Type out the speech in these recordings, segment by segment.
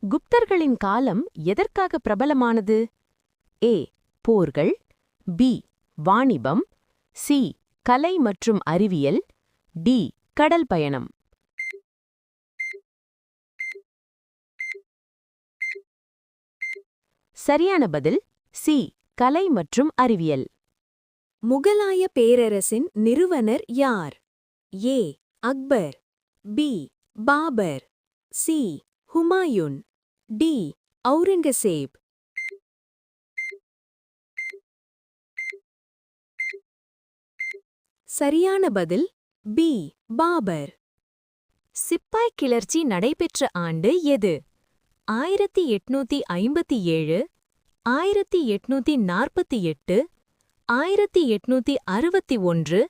குப்தர்களின் காலம் எதற்காக பிரபலமானது? ஏ. போர்கள். பி. வாணிபம். சி. கலை மற்றும் அறிவியல். டி. கடல் பயணம். சரியான பதில் சி. கலை மற்றும் அறிவியல். முகலாய பேரரசின் நிறுவனர் யார்? A. Akbar. B. Babur. C. Humayun. D. Aurangzeb. சரியான பதில் பி. பாபர். சிப்பாய் கிளர்ச்சி நடைபெற்ற ஆண்டு எது? 1857, 1848, 1861,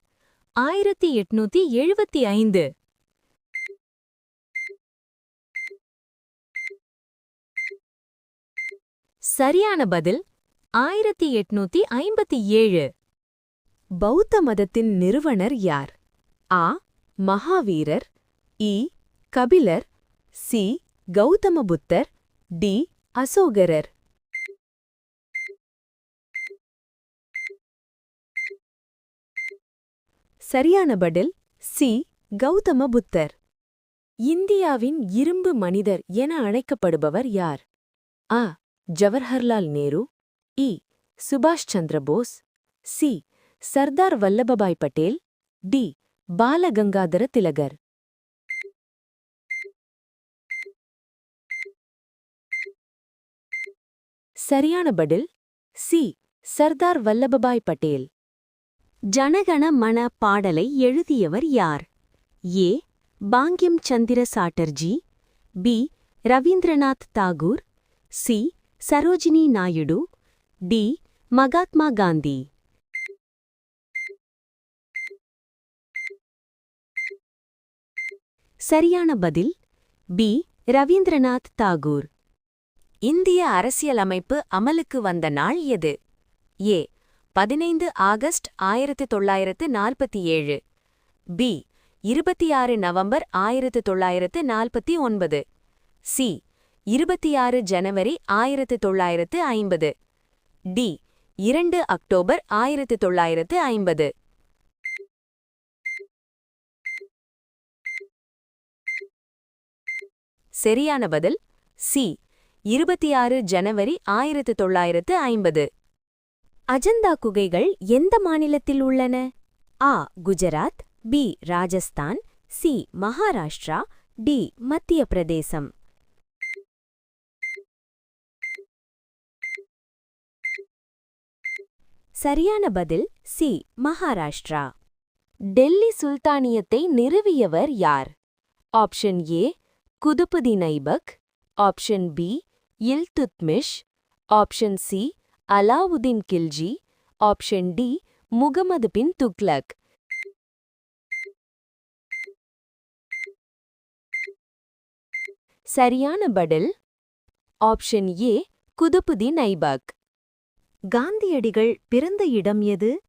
1875. சரியான பதில் 1857. பௌத்த மதத்தின் நிறுவனர் யார்? ஆ. மகாவீரர். இ. கபிலர். சி. கௌதம புத்தர். டி. அசோகரர். சரியான பதில் சி. கௌதம புத்தர். இந்தியாவின் இரும்பு மனிதர் என அழைக்கப்படுபவர் யார்? ஆ. ஜவஹர்லால் நேரு. இ. சுபாஷ் சந்திர போஸ். சி. சர்தார் வல்லபாய் பட்டேல். டி. பாலகங்காதர திலகர். சரியான பதில் சி. சர்தார் வல்லபாய் பட்டேல். ஜனகண மன பாடலை எழுதியவர் யார்? A. Bankim Chandra Chatterjee. B. Rabindranath Tagore. C. Sarojini Naidu. D. Mahatma Gandhi. சரியான பதில் பி. ரவீந்திரநாத் தாகூர். இந்திய அரசியலமைப்பு அமலுக்கு வந்த நாள் எது? ஏ. 15 ஆகஸ்ட் 1947. பி. 26 நவம்பர் 1949. சி. 26 ஜனவரி 1950. டி. 2 அக்டோபர் 1950. சரியான பதில் சி. 26 ஜனவரி 1950. அஜந்தா குகைகள் எந்த மாநிலத்தில் உள்ளன? ஆ. Gujarat. B. Rajasthan. C. Maharashtra. D. Madhya பிரதேசம். சரியான பதில் சி. மகாராஷ்டிரா. டெல்லி சுல்தானியத்தை நிறுவியவர் யார்? Option A. Qutbuddin Aibak. Option B. Iltutmish. Option C. Alauddin Khilji. Option D. Muhammad bin Tughlaq. சரியான பதில் ஆப்ஷன் ஏ. குதுபுதீன் ஐபக். காந்தியடிகள் பிறந்த இடம் எது?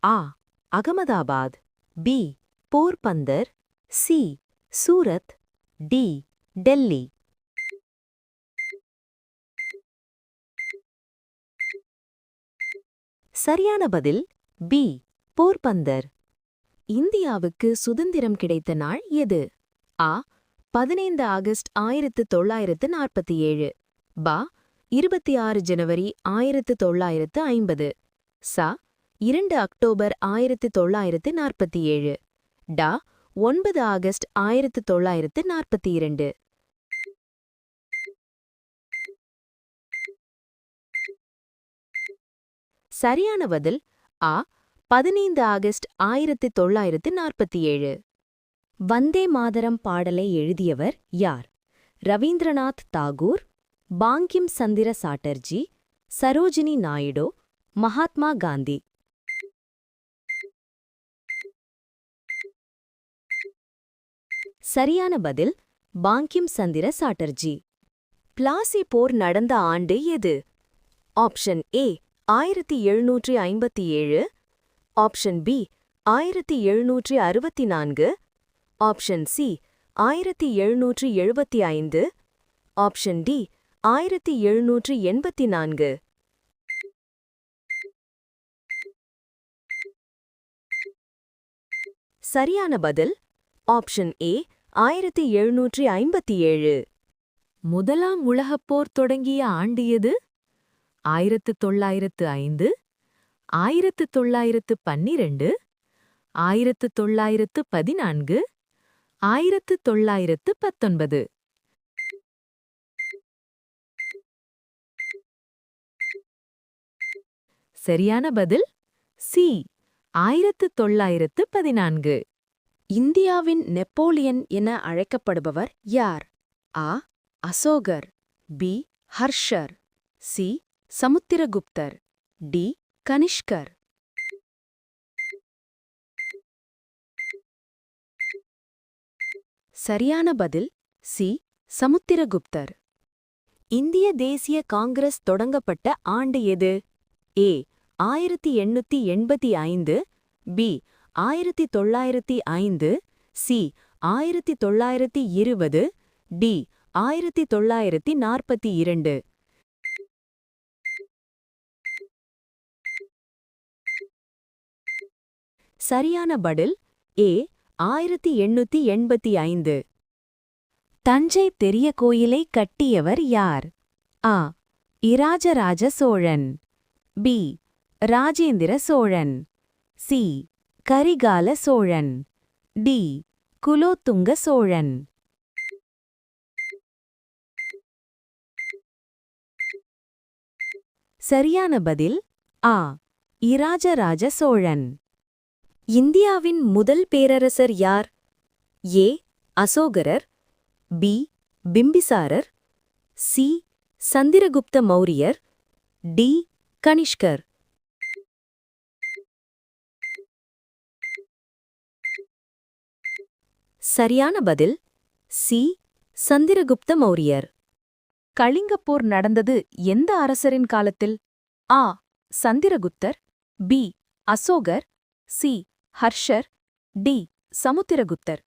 ஆ. Ahmedabad. B. Porbandar. C. Surat. D. Delhi. சரியான பதில் பி. போர்பந்தர். இந்தியாவுக்கு சுதந்திரம் கிடைத்த நாள் எது? ஆ. 15 ஆகஸ்ட் 1947. பா. 26 ஜனவரி 1950. சா. 2 அக்டோபர் 1947. டா. 9 ஆகஸ்ட் 1942. சரியான பதில் ஆ. 15 ஆகஸ்ட் 1947. வந்தே மாதரம் பாடலை எழுதியவர் யார்? ரவீந்திரநாத் தாகூர். பாங்கிம் சந்திர சாட்டர்ஜி. சரோஜினி நாயுடு. மகாத்மா காந்தி. சரியான பதில் பாங்கிம் சந்திர சாட்டர்ஜி. பிளாசி போர் நடந்த ஆண்டு எது? Option A. 1757. Option B. 1764. Option C. 1775. Option D 1784. சரியான பதில் ஆப்ஷன் ஏ 1757. முதலாம் உலகப் போர் தொடங்கிய ஆண்டு எது? 1905, 1912, 1914, 1919. சரியான பதில் சி 1914. இந்தியாவின் நெப்போலியன் என அழைக்கப்படுபவர் யார்? ஆ. அசோகர், பி. ஹர்ஷர், சி. சமுத்திரகுப்தர், டி. கனிஷ்கர். சரியான பதில் சி. சமுத்திரகுப்தர். இந்திய தேசிய காங்கிரஸ் தொடங்கப்பட்ட ஆண்டு எது? ஏ 1885, பி 1905, சி 1920, டி 1942. சரியான பதில் ஏ 1885. தஞ்சை பெரிய கோயிலை கட்டியவர் யார்? ஆ. இராஜராஜ சோழன், பி. ராஜேந்திர சோழன், சி. கரிகால சோழன், டி. குலோத்துங்க சோழன். சரியான பதில் ஆ. இராஜராஜ சோழன். இந்தியாவின் முதல் பேரரசர் யார்? ஏ. அசோகரர், பி. பிம்பிசாரர், சி. சந்திரகுப்த மௌரியர், டி. கனிஷ்கர். சரியான பதில் சி. சந்திரகுப்த மௌரியர். கலிங்கப் போர் நடந்தது எந்த அரசரின் காலத்தில்? ஆ. சந்திரகுப்தர், பி. அசோகர், சி. ஹர்ஷர், டி. சமுத்திரகுப்தர்.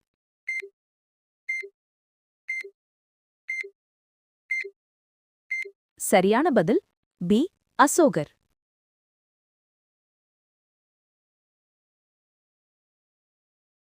சரியான பதில் பி. அசோகர்.